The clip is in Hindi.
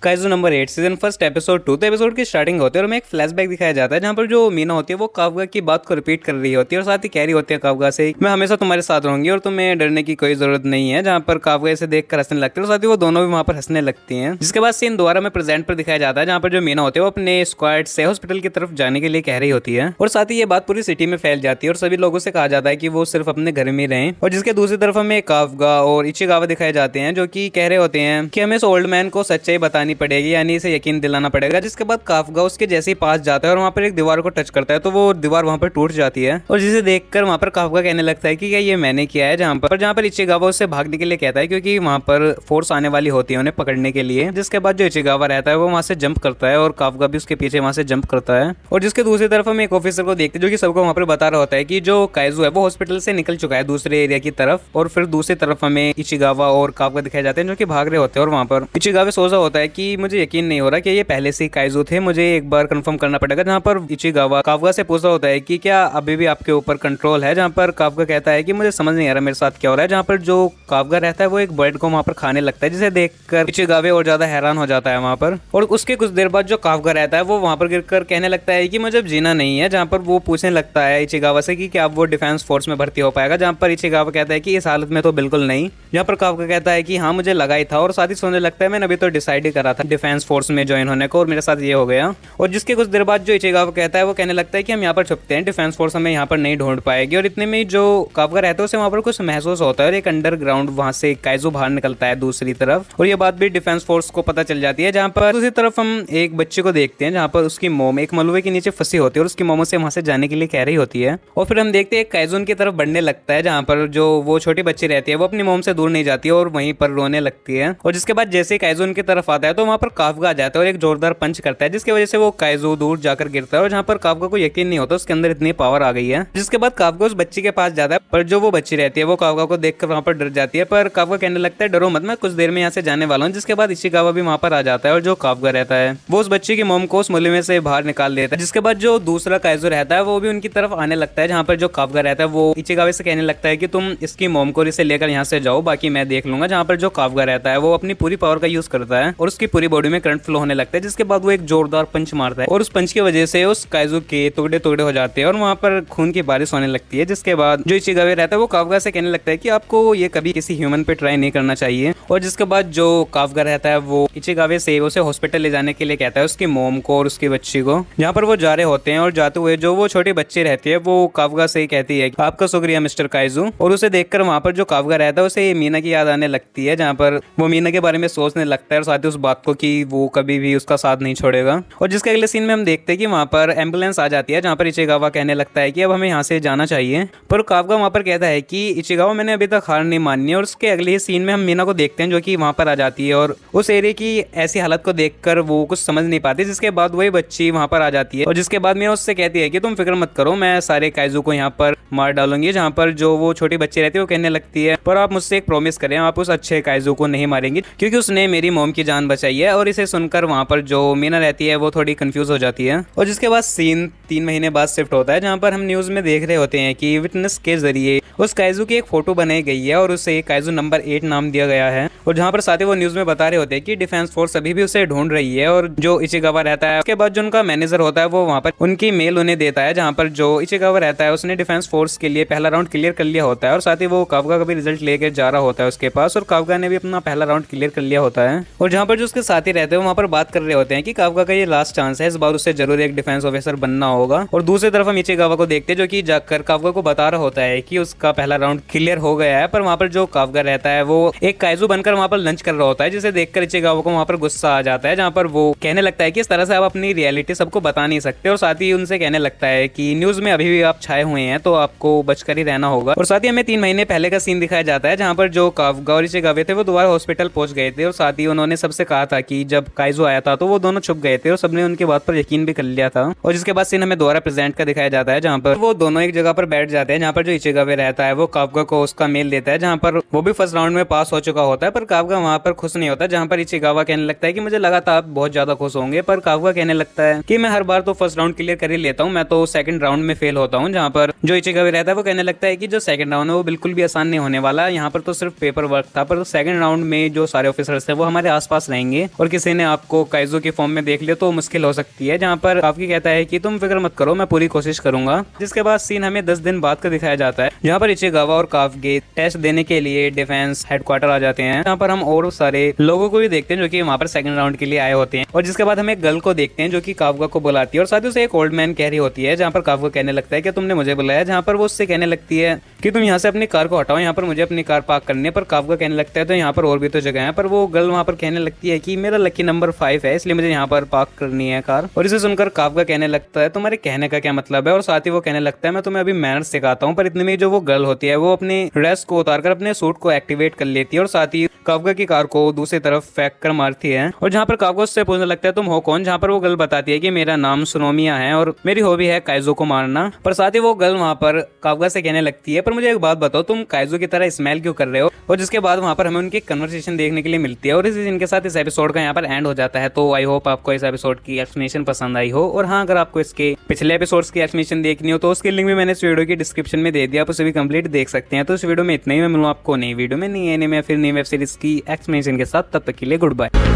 Kaiju number 8 season first episode 2। तो एपिसोड की स्टार्टिंग होती है और हमें एक फ्लैशबैक दिखाया जाता है जहाँ पर जो मीना होती है वो काफका की बात को रिपीट कर रही होती है और साथ ही कह रही होती है काफका से मैं हमेशा तुम्हारे साथ रहूंगी और तुम्हें डरने की कोई जरूरत नहीं है। जहाँ पर काफका इसे देखकर हंसने लगती है और साथ ही वो दोनों भी वहाँ पर हंसने लगती हैं। जिसके बाद सीन दोबारा में प्रेजेंट पर दिखाया जाता है जहाँ पर जो मीना होती है वो अपने स्क्वाड से हॉस्पिटल की तरफ जाने के लिए कह रही होती है और साथ ही ये बात पूरी सिटी में फैल जाती है और सभी लोगों से कहा जाता है कि वो सिर्फ अपने घर में रहें। और जिसके दूसरी तरफ हमें काफका और इचिगावा दिखाए जाते हैं जो कि कह रहे होते हैं कि हमें इस ओल्ड मैन को सच्चाई बतानी पड़ेगी, यानी इसे यकीन दिलाना पड़ेगा। जिसके बाद काफका उसके जैसे ही पास जाता है और वहाँ पर एक दीवार को टच करता है तो वो दीवार वहाँ पर टूट जाती है और जिसे देखकर वहाँ पर काफका कहने लगता है कि क्या ये मैंने किया है। जहाँ पर इचिगावा उससे भागने के लिए कहता है क्योंकि वहाँ पर फोर्स आने वाली होती है उन्हें पकड़ने के लिए। जिसके बाद जो इचिगावा रहता है वो वहाँ से जंप करता है और काफका भी उसके पीछे वहाँ से जंप करता है। और जिसके दूसरी तरफ हम एक ऑफिसर को देखते हैं जो कि सबको वहाँ पर बता रहा होता है कि जो काइजू है वो हॉस्पिटल से निकल चुका है दूसरे एरिया की तरफ। और फिर दूसरी तरफ हमें इचिगावा और काफका दिखाए जाते हैं जो कि भाग रहे होते हैं और वहाँ पर इचिगावा सोच रहा होता है कि मुझे यकीन नहीं हो रहा कि ये पहले से काइजू थे, मुझे एक बार कंफर्म करना पड़ेगा। जहाँ पर इचिगावा काफका से पूछा होता है कि क्या अभी भी आपके ऊपर कंट्रोल है। जहाँ पर काफका कहता है कि मुझे समझ नहीं आ रहा मेरे साथ क्या हो रहा है। जहाँ पर जो काफका रहता है वो एक बर्ड को वहाँ पर खाने लगता है जिसे देखकर इचिगावा और ज्यादा हैरान हो जाता है वहाँ पर। और उसके कुछ देर बाद जो काफका रहता है वो वहाँ पर गिरकर कहने लगता है कि मुझे अब जीना नहीं है। जहाँ पर वो पूछने लगता है इचिगावा से कि क्या अब वो डिफेंस फोर्स में भर्ती हो पाएगा। जहाँ पर इचिगावा कहता है कि इस हालत में तो बिल्कुल नहीं। जहाँ पर काफका कहता है कि हाँ मुझे लगा ही था और साथ ही सोचने लगता है मैंने अभी तो डिसाइड ही करा था डिफेंस फोर्स में ज्वाइन होने को और मेरे साथ ये हो गया। और जिसके कुछ देर बाद जो इचिगावा कहता है वो कहने लगता है कि हम यहाँ पर छुपते हैं, डिफेंस फोर्स हमें यहाँ पर नहीं ढूंढ पाएगी। और इतने में जो काफका रहता है उसे वहाँ पर कुछ महसूस होता है और एक अंडरग्राउंड वहाँ से काइजू बाहर निकलता है दूसरी तरफ और ये बात भी डिफेंस फोर्स को पता चल जाती है। जहाँ पर दूसरी तरफ हम एक बच्चे को देखते हैं जहाँ पर उसकी मोम एक मलबे के नीचे फंसी होती है और उसकी मोमो से वहाँ से जाने के लिए कह रही होती है। और फिर हम देखते हैं काइजू की तरफ बढ़ने लगता है जहाँ पर जो वो छोटी बच्ची रहती है वो अपनी मोम से दूर नहीं जाती है और वहीं पर रोने लगती है। और जिसके बाद जैसे काइजू की तरफ आता है तो वहाँ पर काफका आ जाता है और एक जोरदार पंच करता है जिसकी वजह से वो काइजू दूर जाकर गिरता है। और जहाँ पर काफका को यकीन नहीं होता उसके अंदर इतनी पावर आ गई है। जिसके बाद काफका उस बच्ची के पास जाता है पर जो वो बच्ची रहती है वो काफका को देखकर वहाँ पर डर जाती है। पर काफका कहने लगता है डरो मत, मैं कुछ देर में यहाँ से जाने वाला हूँ। जिसके बाद इचिगावा भी वहाँ पर आ जाता है और जो काफका रहता है वो उस बच्ची की मोम को उस मुलमे से बाहर निकाल देता है। जिसके बाद जो दूसरा काइजू रहता है वो भी उनकी तरफ आने लगता है। जहाँ पर जो काफका रहता है वो इचिगावा से कहने लगता है कि तुम इसकी मोम को इसे लेकर यहाँ से जाओ, बाकी मैं देख लूंगा। जहाँ पर जो काफका रहता है वो अपनी पूरी पावर का यूज करता है और उसकी पूरी बॉडी में करंट फ्लो होने लगता है। जिसके बाद वो एक जोरदार पंच मारता है और उस पंच की वजह से उस काइजू के टुकड़े टुकड़े हो जाते हैं और वहाँ पर खून की बारिश होने लगती है। जिसके बाद जो इचिगावा रहता है वो काफका से कहने लगता है कि आपको ये कभी किसी ह्यूमन पे ट्राई नहीं करना चाहिए। और जिसके बाद जो काफका रहता है वो इचिगावा से उसे हॉस्पिटल ले जाने के लिए कहता है उसकी मोम को और उसकी बच्ची को। जहाँ पर वो जा रहे होते हैं और जाते हुए जो वो छोटी बच्ची रहती है वो काफका से कहती है आपका शुक्रिया मिस्टर काइजू। और उसे देखकर वहाँ पर जो काफका रहता है उसे मीना की याद आने लगती है। जहाँ पर वो मीना के बारे में सोचने लगता है और साथ ही उस बात को कि वो कभी भी उसका साथ नहीं छोड़ेगा। और जिसके अगले सीन में हम देखते हैं कि वहाँ पर एम्बुलेंस आ जाती है जहाँ पर इचिगावा कहने लगता है कि अब हमें यहाँ से जाना चाहिए। पर काफका वहाँ पर कहता है कि इचिगावा मैंने अभी तक हार नहीं मानी है। और उसके अगले ही सीन में हम मीना को देखते हैं जो कि वहाँ पर आ जाती है और उस एरिया की ऐसी हालत को देखकर वो कुछ समझ नहीं पाती। जिसके बाद वही बच्ची वहाँ पर आ जाती है और जिसके बाद मीना उससे कहती है कि तुम फिक्र मत करो, मैं सारे काइजू को यहाँ पर मार डालूंगी। जहाँ पर जो वो छोटी बच्ची रहती है वो कहने लगती है पर आप मुझसे एक प्रॉमिस करें, आप उस अच्छे काइजू को नहीं मारेंगे क्योंकि उसने मेरी मोम की जान बचाई है। और इसे सुनकर वहाँ पर जो मीना रहती है वो थोड़ी कंफ्यूज हो जाती है। और जिसके बाद सीन 3 महीने बाद शिफ्ट होता है जहाँ पर हम न्यूज में देख रहे होते हैं कि विटनेस के जरिए उस काइजू की एक फोटो बनाई गई है और उसे काइजू नंबर 8 नाम दिया गया है। और जहाँ पर साथ ही वो न्यूज में बता रहे होते हैं कि डिफेंस फोर्स अभी भी उसे ढूंढ रही है। और जो इचिगावा रहता है उसके बाद जो उनका मैनेजर होता है वो वहाँ पर उनकी मेल उन्हें देता है जहाँ पर जो इचिगावा रहता है उसने डिफेंस फोर्स के लिए पहला राउंड क्लियर कर लिया होता है और साथ ही वो काफका का भी रिजल्ट लेकर जा रहा होता है उसके पास और काफका ने भी अपना पहला राउंड क्लियर कर लिया होता है। और जहाँ पर जो उसके साथी रहते हैं वहाँ पर बात कर रहे होते हैं कि काफका का ये लास्ट चांस है, इस बार उससे जरूर एक डिफेंस ऑफिसर बनना होगा। और दूसरी तरफ हम इचिगावा को देखते हैं जो कि जाकर काफका को बता रहा होता है कि उसका पहला राउंड क्लियर हो गया है। पर वहाँ पर जो काफका रहता है वो एक काइजू बनकर वहाँ पर लंच कर रहा होता है जिसे देखकर इचिगावा को वहाँ पर गुस्सा आ जाता है। जहाँ पर वो कहने लगता है कि इस तरह से आप अपनी रियलिटी सबको बता नहीं सकते और साथ ही उनसे कहने लगता है कि न्यूज में अभी भी आप छाए हुए हैं तो आपको बचकर ही रहना होगा। और साथ ही हमें 3 महीने पहले का सीन दिखाया जाता है जहाँ पर जो काफका और इचिगावा थे वो दोबारा हॉस्पिटल पहुंच गए थे और साथ ही उन्होंने सबसे कहा था कि जब काइजू आया था तो वो दोनों छुप गए थे और सबने उनकी बात पर यकीन भी कर लिया था। और जिसके बाद सीन हमें दोबारा प्रेजेंट का दिखाया जाता है जहाँ पर वो दोनों एक जगह पर बैठ जाते हैं जहाँ पर जो इचिगावा रहता रहता है वो काफका को उसका मेल देता है, जहाँ पर वो भी फर्स्ट राउंड में पास हो चुका होता है। पर काफका वहाँ पर खुश नहीं होता, जहाँ पर इचिगावा कहने लगता है कि मुझे लगा था आप बहुत ज्यादा खुश होंगे। पर काफका कहने लगता है कि मैं हर बार तो फर्स्ट राउंड क्लियर कर ही लेता हूँ, मैं तो सेकंड राउंड में फेल होता हूँ। जहाँ पर जो इचिगावा रहता है वो कहने लगता है कि जो सेकंड राउंड है वो बिल्कुल भी आसान नहीं होने वाला, यहाँ पर तो सिर्फ पेपर वर्क था, पर सेकंड राउंड में जो सारे ऑफिसर्स हैं वो हमारे आसपास रहेंगे और किसी ने आपको काइजो की फॉर्म में देख लिया तो मुश्किल हो सकती है। जहाँ पर काफकी कहता है कि तुम फिक्र मत करो, मैं पूरी कोशिश करूंगा। जिसके बाद सीन हमें 10 दिन बाद का दिखाया जाता है, जहाँ पर इचिगावा और काफगे टेस्ट देने के लिए डिफेंस हेडक्वार्टर आ जाते हैं। यहाँ पर हम और सारे लोगों को भी देखते हैं जो कि वहाँ पर सेकंड राउंड के लिए आए होते हैं। और जिसके बाद हम एक गर्ल को देखते हैं जो कि काफका को बुलाती है और साथ ही उसे एक ओल्ड मैन कह रही होती है, जहाँ पर काफका कहने लगता है कि तुमने मुझे बुलाया। जहाँ पर वो उससे कहने लगती है कि तुम यहाँ से अपनी कार को हटाओ, यहाँ पर मुझे अपनी कार पार्क करनी है। पर काफका कहने लगता है तो यहाँ पर और भी तो जगह है। पर वो गर्ल वहाँ पर कहने लगती है कि मेरा लकी नंबर 5 है, इसलिए मुझे यहाँ पर पार्क करनी है कार। और इसे सुनकर काफका कहने लगता है तुम्हारे कहने का क्या मतलब है। और साथ ही वो कहने लगता है मैं तुम्हें अभी मैनर्स सिखाता हूँ। पर इतने में जो वो गर्ल होती है वो अपनी ड्रेस को उतारकर अपने सूट को एक्टिवेट कर लेती है और साथ ही काफका की कार को दूसरी तरफ फेंक कर मारती है। और जहाँ पर काफका उससे पूछने लगता है तुम हो कौन, जहाँ पर वो गर्ल बताती है कि मेरा नाम सुनोमिया है और मेरी हॉबी है काइजो को मारना। पर साथ ही वो गर्ल वहाँ पर काफका से कहने लगती है पर मुझे एक बात बताओ, तुम काइजो की तरह स्मेल क्यों कर रहे हो। और जिसके बाद वहाँ पर हमें उनकी कन्वर्सेशन देखने के लिए मिलती है। और इसी जिनके साथ इस एपिसोड का यहाँ पर एंड हो जाता है। तो आई होप आपको इस एपिसोड की एक्सप्लेनेशन पसंद आई हो। और हाँ, अगर आपको इसके पिछले एपिसोड्स की एक्सप्लेनेशन देखनी हो तो उसकी लिंक भी मैंने इस वीडियो की डिस्क्रिप्शन में दे दिया, आप उसे भी कंप्लीट देख सकते हैं। तो इस वीडियो में इतना ही, मैं मिलूँ आपको नई वीडियो में नई एनिमे फिर नई वेब सीरीज की एक्सप्लेनेशन के साथ। तब तक के लिए गुड बाय।